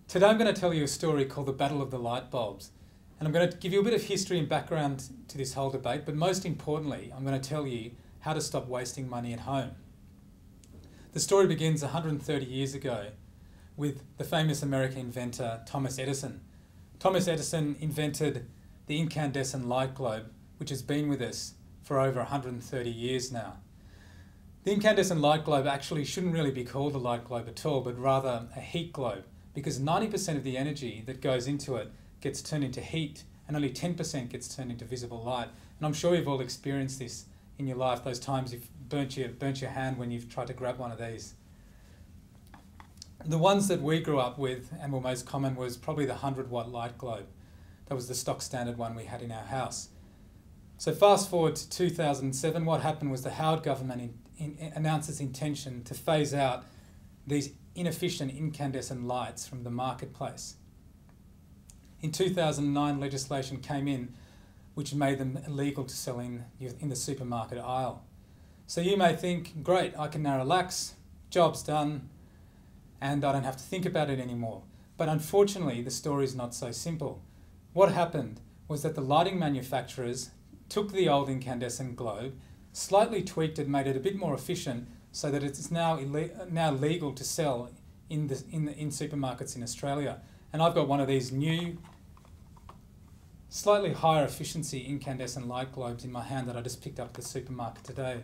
Today I'm going to tell you a story called The Battle of the Light Bulbs. And I'm going to give you a bit of history and background to this whole debate, but most importantly, I'm going to tell you how to stop wasting money at home. The story begins 130 years ago with the famous American inventor Thomas Edison. Thomas Edison invented the incandescent light globe, which has been with us for over 130 years now. The incandescent light globe actually shouldn't really be called a light globe at all, but rather a heat globe, because 90% of the energy that goes into it gets turned into heat and only 10% gets turned into visible light. And I'm sure you've all experienced this in your life, those times you've burnt your hand when you've tried to grab one of these. The ones that we grew up with and were most common was probably the 100-watt light globe. That was the stock standard one we had in our house. So fast forward to 2007, what happened was the Howard government announced its intention to phase out these inefficient incandescent lights from the marketplace. In 2009, legislation came in which made them illegal to sell in the supermarket aisle. So you may think, great, I can now relax, job's done, and I don't have to think about it anymore. But unfortunately, the story is not so simple. What happened was that the lighting manufacturers took the old incandescent globe, slightly tweaked it, made it a bit more efficient, so that it's now legal to sell in supermarkets in Australia. And I've got one of these new, slightly higher efficiency incandescent light globes in my hand that I just picked up at the supermarket today.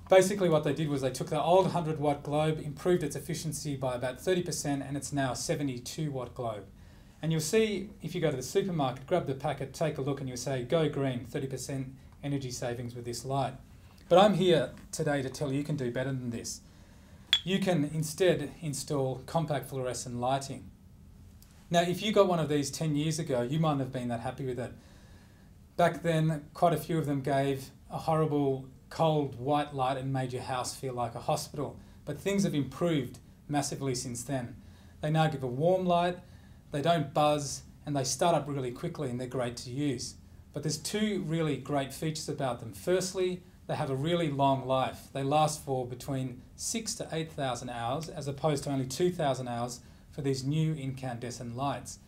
Basically what they did was they took the old 100-watt globe, improved its efficiency by about 30%, and it's now a 72-watt globe. And you'll see, if you go to the supermarket, grab the packet, take a look, and you'll say, go green, 30% energy savings with this light. But I'm here today to tell you can do better than this. You can instead install compact fluorescent lighting. Now, if you got one of these 10 years ago, you might not have been that happy with it. Back then, quite a few of them gave a horrible cold white light and made your house feel like a hospital. But things have improved massively since then. They now give a warm light, they don't buzz, and they start up really quickly, and they're great to use. But there's two really great features about them. Firstly, they have a really long life. They last for between 6,000 to 8,000 hours, as opposed to only 2,000 hours for these new incandescent lights.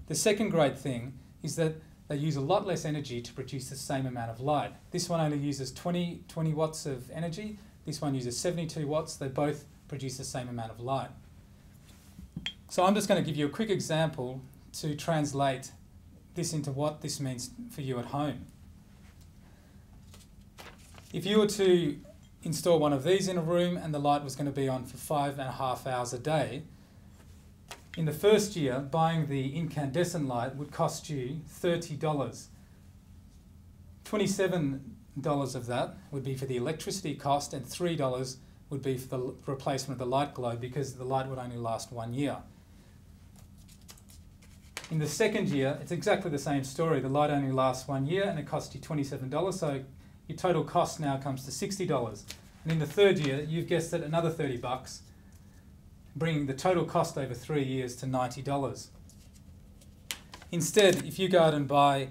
The second great thing is that they use a lot less energy to produce the same amount of light. This one only uses 20 watts of energy. This one uses 72 watts. They both produce the same amount of light. So I'm just going to give you a quick example to translate this into what this means for you at home. If you were to install one of these in a room and the light was going to be on for 5.5 hours a day, in the first year, buying the incandescent light would cost you $30. $27 of that would be for the electricity cost, and $3 would be for the replacement of the light globe, because the light would only last 1 year. In the second year, it's exactly the same story. The light only lasts 1 year and it costs you $27, so your total cost now comes to $60. And in the third year, you've guessed it, another $30, bringing the total cost over 3 years to $90. Instead, if you go out and buy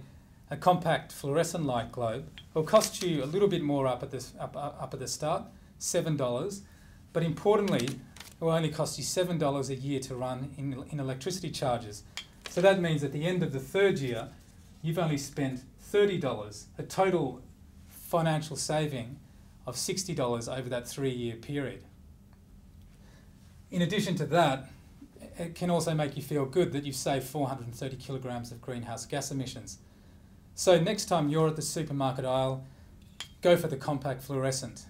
a compact fluorescent light globe, it'll cost you a little bit more up at the start, $7, but importantly, it will only cost you $7 a year to run in electricity charges. So that means at the end of the third year, you've only spent $30, a total financial saving of $60 over that 3-year period. In addition to that, it can also make you feel good that you've saved 430 kilograms of greenhouse gas emissions. So next time you're at the supermarket aisle, go for the compact fluorescent.